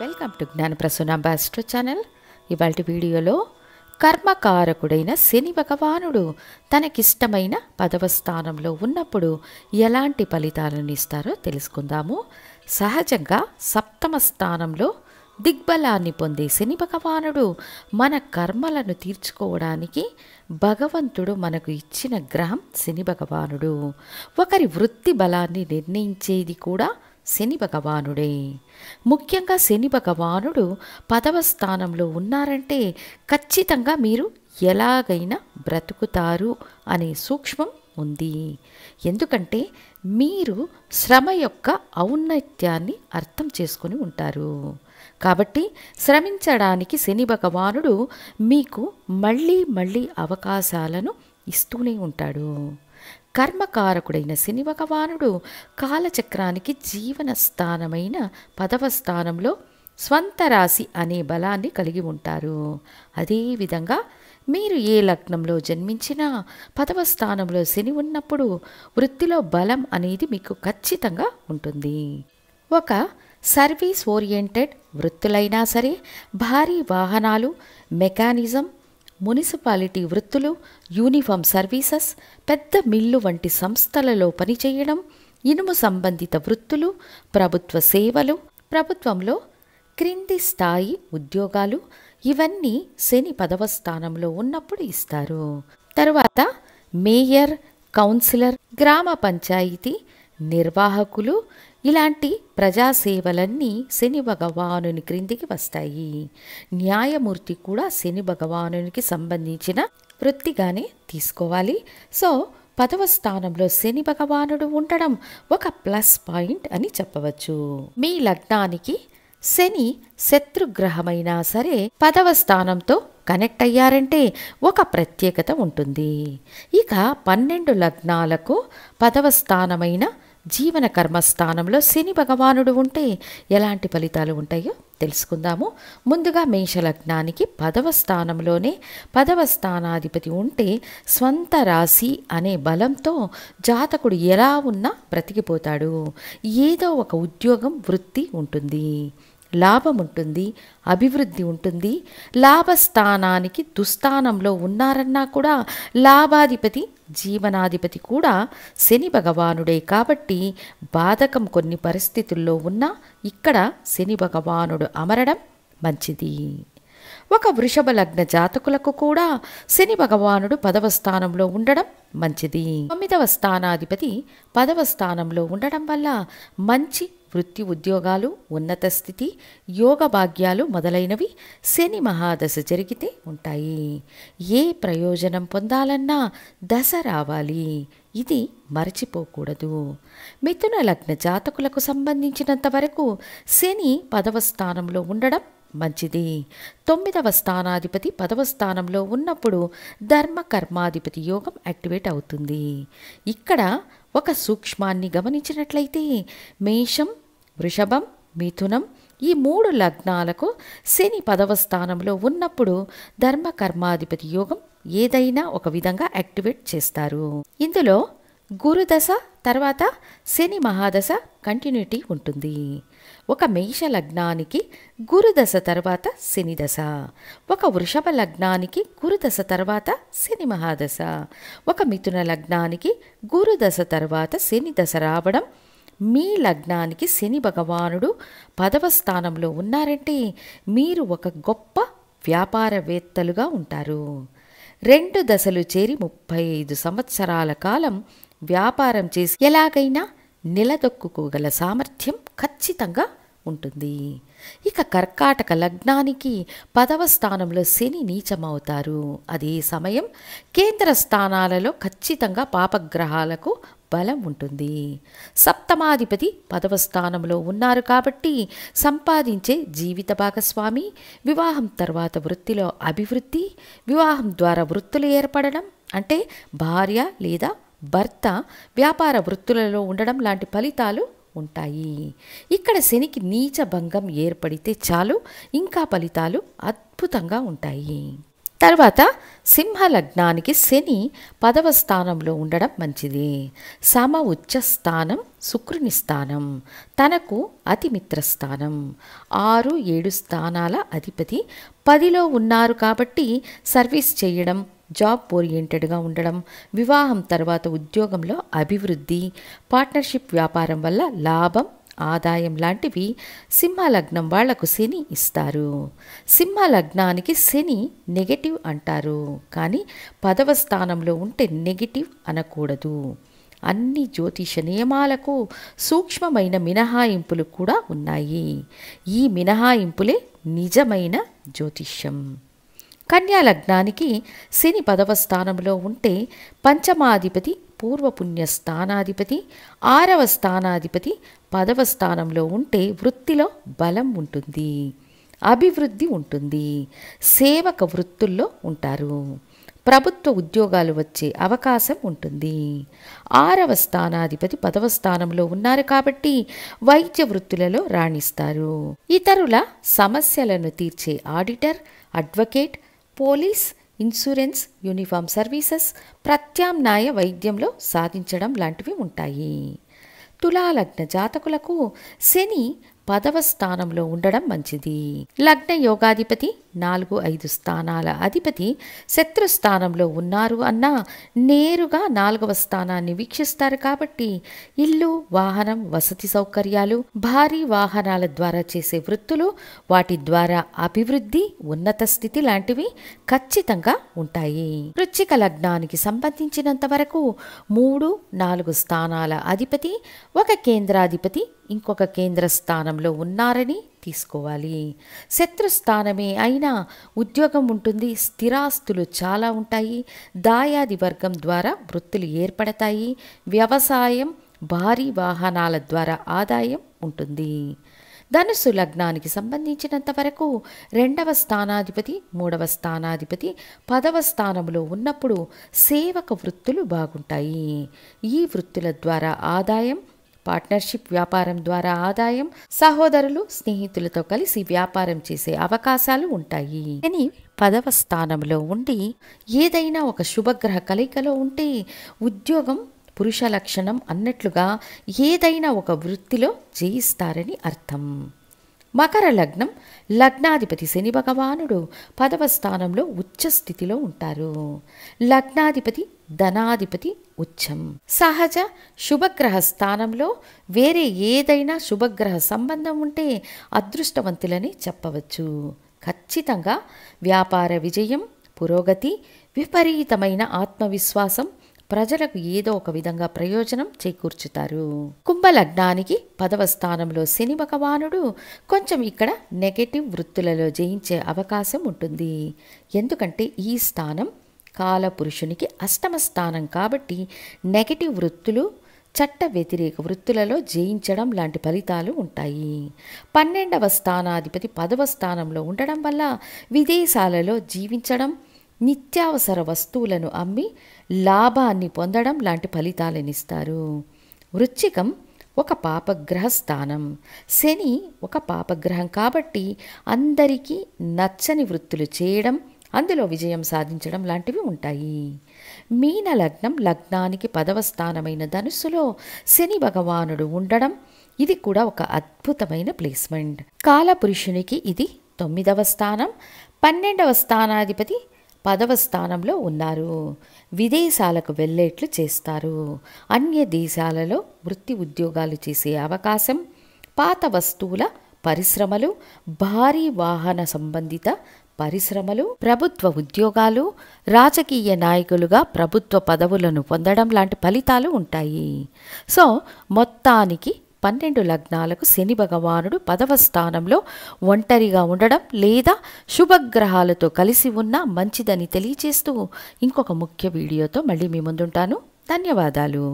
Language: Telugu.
Welcome to Gnanaprasuna ambassador channel. ఇవాళ వీడియోలో కర్మకారకుడైన శని భగవానుడు తనకిష్టమైన 10వ స్థానంలో ఉన్నప్పుడు ఎలాంటి ఫలితాలను ఇస్తారో తెలుసుకుందాము. సహజంగా 7వ స్థానంలో దిగ్బలాన్ని పొందే శని భగవానుడు మన కర్మలను తీర్చుకోవడానికి భగవంతుడు మనకు ఇచ్చిన గ్రహం శని భగవానుడు. ఒకరి వృత్తి బలాన్ని నిర్ణయించేది కూడా శని భగవానుడే. ముఖ్యంగా శని భగవానుడు 10వ స్థానంలో ఉన్నారంటే ఖచ్చితంగా మీరు ఎలాగైనా బ్రతుకుతారు అనే సూక్ష్మం ఉంది. ఎందుకంటే మీరు శ్రమ యొక్క ఔన్నత్యాన్ని అర్థం చేసుకొని ఉంటారు. కాబట్టి శ్రమించడానికి శని భగవానుడు మీకు మళ్ళీ అవకాశాలను ఇస్తూనే ఉంటాడు. కర్మకారకుడైన శని భగవానుడు కాలచక్రానికి జీవన స్థానమైన 10వ స్థానంలో స్వంత రాశి అనే బలాన్ని కలిగి ఉంటారు. అదేవిధంగా మీరు ఏ లగ్నంలో జన్మించినా 10వ స్థానంలో శని ఉన్నప్పుడు వృత్తిలో బలం అనేది మీకు ఖచ్చితంగా ఉంటుంది. ఒక సర్వీస్ ఓరియంటెడ్ వృత్తులైనా సరే, భారీ వాహనాలు, మెకానిజం, మున్సిపాలిటీ వృత్తులు, యూనిఫామ్ సర్వీసెస్, పెద్ద మిల్లు వంటి సంస్థలలో పనిచేయడం, ఇనుము సంబంధిత వృత్తులు, ప్రభుత్వ సేవలు, ప్రభుత్వంలో క్రింది స్థాయి ఉద్యోగాలు, ఇవన్నీ శని 10వ స్థానంలో ఉన్నప్పుడు ఇస్తారు. తరువాత మేయర్, కౌన్సిలర్, గ్రామ పంచాయతీ నిర్వాహకులు, ఇలాంటి ప్రజాసేవలన్నీ శని భగవానుని క్రిందికి వస్తాయి. న్యాయమూర్తి కూడా శని భగవానునికి సంబంధించిన వృత్తిగానే తీసుకోవాలి. సో 10వ స్థానంలో శని భగవానుడు ఉండడం ఒక ప్లస్ పాయింట్ అని చెప్పవచ్చు. మీ లగ్నానికి శని శత్రుగ్రహమైనా సరే 10వ స్థానంతో కనెక్ట్ అయ్యారంటే ఒక ప్రత్యేకత ఉంటుంది. ఇక 12 లగ్నాలకు 10వ స్థానమైన జీవన కర్మస్థానంలో శని భగవానుడు ఉంటే ఎలాంటి ఫలితాలు ఉంటాయో తెలుసుకుందాము. ముందుగా మేష లగ్నానికి 10వ స్థానంలోనే 10వ స్థానాధిపతి ఉంటే స్వంత రాశి అనే బలంతో జాతకుడు ఎలా ఉన్నా బ్రతికిపోతాడు. ఏదో ఒక ఉద్యోగం, వృత్తి ఉంటుంది, లాభం ఉంటుంది, అభివృద్ధి ఉంటుంది. లాభస్థానానికి దుస్థానంలో ఉన్నారన్నా కూడా లాభాధిపతి, జీవనాధిపతి కూడా శని భగవానుడే. కాబట్టి బాధకం కొన్ని పరిస్థితుల్లో ఉన్నా ఇక్కడ శని భగవానుడు అమరడం మంచిది. ఒక వృషభ లగ్న జాతకులకు కూడా శని భగవానుడు 10వ స్థానంలో ఉండడం మంచిది. 9వ స్థానాధిపతి 10వ స్థానంలో ఉండడం వల్ల మంచి వృత్తి, ఉద్యోగాలు, ఉన్నత స్థితి, యోగ భాగ్యాలు మొదలైనవి శని మహాదశ జరిగితే ఉంటాయి. ఏ ప్రయోజనం పొందాలన్నా దశ రావాలి, ఇది మరచిపోకూడదు. మిథున లగ్న జాతకులకు సంబంధించినంత వరకు శని 10వ స్థానంలో ఉండడం మంచిది. 9వ స్థానాధిపతి 10వ స్థానంలో ఉన్నప్పుడు ధర్మ కర్మాధిపతి యోగం యాక్టివేట్ అవుతుంది. ఇక్కడ ఒక సూక్ష్మాన్ని గమనించినట్లయితే మేషం, వృషభం, మిథునం ఈ 3 లగ్నాలకు శని 10వ స్థానంలో ఉన్నప్పుడు ధర్మ కర్మాధిపతి యోగం ఏదైనా ఒక విధంగా యాక్టివేట్ చేస్తారు. ఇందులో గురుదశ తర్వాత శని మహాదశ కంటిన్యూటీ ఉంటుంది. ఒక మేష లగ్నానికి గురుదశ తర్వాత శని దశ, ఒక వృషభ లగ్నానికి గురుదశ తర్వాత శని మహాదశ, ఒక మిథున లగ్నానికి గురుదశ తర్వాత శని దశ రావడం, మీ లగ్నానికి శని భగవానుడు 10వ స్థానంలో ఉన్నారంటే మీరు ఒక గొప్ప వ్యాపారవేత్తలుగా ఉంటారు. 2 దశలు చేరి 35 సంవత్సరాల కాలం వ్యాపారం చేసి ఎలాగైనా నిలదొక్కుకోగల సామర్థ్యం ఖచ్చితంగా ఉంటుంది. ఇక కర్కాటక లగ్నానికి 10వ స్థానంలో శని నీచమవుతారు. అదే సమయం కేంద్ర స్థానాలలో ఖచ్చితంగా పాపగ్రహాలకు బలం ఉంటుంది. సప్తమాధిపతి 10వ స్థానంలో ఉన్నారు కాబట్టి సంపాదించే జీవిత భాగస్వామి, వివాహం తర్వాత వృత్తిలో అభివృద్ధి, వివాహం ద్వారా వృత్తులు ఏర్పడడం అంటే భార్య లేదా భర్త వ్యాపార వృత్తులలో ఉండడం లాంటి ఫలితాలు ఉంటాయి. ఇక్కడ శనికి నీచ భంగం ఏర్పడితే చాలు, ఇంకా ఫలితాలు అద్భుతంగా ఉంటాయి. తర్వాత సింహ లగ్నానికి శని 10వ స్థానంలో ఉండడం మంచిది. సమ ఉచ్చ స్థానం శుక్రుని స్థానం, తనకు అతి మిత్ర స్థానం. 6, 7 స్థానాల అధిపతి 10లో ఉన్నారు కాబట్టి సర్వీస్ చేయడం, జాబ్ ఓరియంటెడ్గా ఉండడం, వివాహం తర్వాత ఉద్యోగంలో అభివృద్ధి, పార్ట్నర్షిప్ వ్యాపారం వల్ల లాభం, ఆదాయం లాంటివి సింహ లగ్నం వాళ్లకు శని ఇస్తారు. సింహ లగ్నానికి శని నెగటివ్ అంటారు, కానీ 10వ స్థానంలో ఉంటే నెగటివ్ అనకూడదు. అన్ని జ్యోతిష నియమాలకు సూక్ష్మమైన మినహాయింపులు కూడా ఉన్నాయి. ఈ మినహాయింపులే నిజమైన జ్యోతిష్యం. కన్యా లగ్నానికి శని 10వ స్థానంలో ఉంటే పంచమాధిపతి, పూర్వపుణ్య స్థానాధిపతి, 6వ స్థానాధిపతి 10వ స్థానంలో ఉంటే వృత్తిలో బలం ఉంటుంది, అభివృద్ధి ఉంటుంది, సేవక వృత్తుల్లో ఉంటారు, ప్రభుత్వ ఉద్యోగాలు వచ్చే అవకాశం ఉంటుంది. 6వ స్థానాధిపతి 10వ స్థానంలో ఉన్నారు కాబట్టి వైద్య వృత్తులలో రాణిస్తారు. ఇతరుల సమస్యలను తీర్చే auditor, advocate, police, insurance, uniform services, ప్రత్యామ్నాయ వైద్యంలో సాధించడం లాంటివి ఉంటాయి. తులాలగ్న జాతకులకు శని 10వ స్థానంలో ఉండడం మంచిది. లగ్న యోగాధిపతి 4, 5 స్థానాల అధిపతి శత్రు స్థానంలో ఉన్నారు అన్నా నేరుగా 4వ స్థానాన్ని వీక్షిస్తారు కాబట్టి ఇల్లు, వాహనం, వసతి సౌకర్యాలు, భారీ వాహనాల ద్వారా చేసే వృత్తులు, వాటి ద్వారా అభివృద్ధి, ఉన్నత స్థితి లాంటివి ఖచ్చితంగా ఉంటాయి. వృశ్చిక లగ్నానికి సంబంధించినంత వరకు 3, 4 స్థానాల అధిపతి ఒక కేంద్రాధిపతి ఇంకొక కేంద్ర స్థానంలో ఉన్నారని తీసుకోవాలి. శత్రుస్థానమే అయినా ఉద్యోగం ఉంటుంది, స్థిరాస్తులు చాలా ఉంటాయి, దాయాది వర్గం ద్వారా వృత్తులు ఏర్పడతాయి, వ్యవసాయం, భారీ వాహనాల ద్వారా ఆదాయం ఉంటుంది. ధనుస్సు లగ్నానికి సంబంధించినంత వరకు 2వ స్థానాధిపతి, 3వ స్థానాధిపతి 10వ స్థానంలో ఉన్నప్పుడు సేవక వృత్తులు బాగుంటాయి. ఈ వృత్తుల ద్వారా ఆదాయం, పార్ట్నర్షిప్ వ్యాపారం ద్వారా ఆదాయం, సహోదరులు, స్నేహితులతో కలిసి వ్యాపారం చేసే అవకాశాలు ఉంటాయి. కానీ 10వ స్థానంలో ఉండి ఏదైనా ఒక శుభగ్రహ కలయికలో ఉంటే ఉద్యోగం పురుష లక్షణం అన్నట్లుగా ఏదైనా ఒక వృత్తిలో జయిస్తారని అర్థం. మకర లగ్నం లగ్నాధిపతి శని భగవానుడు 10వ స్థానంలో ఉచ్చ స్థితిలో ఉంటారు. లగ్నాధిపతి, ధనాధిపతి ఉచ్చం. సహజ శుభగ్రహ స్థానంలో వేరే ఏదైనా శుభగ్రహ సంబంధం ఉంటే అదృష్టవంతులని చెప్పవచ్చు. ఖచ్చితంగా వ్యాపార విజయం, పురోగతి, విపరీతమైన ఆత్మవిశ్వాసం, ప్రజలకు ఏదో ఒక విధంగా ప్రయోజనం చేకూర్చుతారు. కుంభలగ్నానికి 10వ స్థానంలో శని భగవానుడు కొంచెం ఇక్కడ నెగటివ్ వృత్తులలో జయించే అవకాశం ఉంటుంది. ఎందుకంటే ఈ స్థానం కాలపురుషునికి 8వ స్థానం కాబట్టి నెగటివ్ వృత్తులు, చట్ట వ్యతిరేక వృత్తులలో జయించడం లాంటి ఫలితాలు ఉంటాయి. 12వ స్థానాధిపతి 10వ స్థానంలో ఉండడం వల్ల విదేశాలలో జీవించడం, నిత్యావసర వస్తువులను అమ్మి లాభాన్ని పొందడం లాంటి ఫలితాలనిస్తారు. వృశ్చికం ఒక పాపగ్రహ స్థానం. శని ఒక పాపగ్రహం కాబట్టి అందరికీ నచ్చని వృత్తులు చేయడం, అందులో విజయం సాధించడం లాంటివి ఉంటాయి. మీన లగ్నం లగ్నానికి 10వ స్థానమైన ధనుస్సులో శని భగవానుడు ఉండడం, ఇది కూడా ఒక అద్భుతమైన ప్లేస్మెంట్. కాలపురుషునికి ఇది 9వ స్థానం. 12వ స్థానాధిపతి 10వ స్థానంలో ఉన్నారు. విదేశాలకు వెళ్ళేట్లు చేస్తారు. అన్య దేశాలలో వృత్తి ఉద్యోగాలు చేసే అవకాశం, పాత వస్తువుల పరిశ్రమలు, భారీ వాహన సంబంధిత పరిశ్రమలు, ప్రభుత్వ ఉద్యోగాలు, రాజకీయ నాయకులుగా ప్రభుత్వ పదవులను పొందడం లాంటి ఫలితాలు ఉంటాయి. సో మొత్తానికి 12 లగ్నాలకు శని భగవానుడు 10వ స్థానంలో ఒంటరిగా ఉండడం లేదా శుభగ్రహాలతో కలిసి ఉన్నా మంచిదని తెలియచేస్తూ ఇంకొక ముఖ్య వీడియోతో మళ్ళీ మీ ముందుంటాను. ధన్యవాదాలు.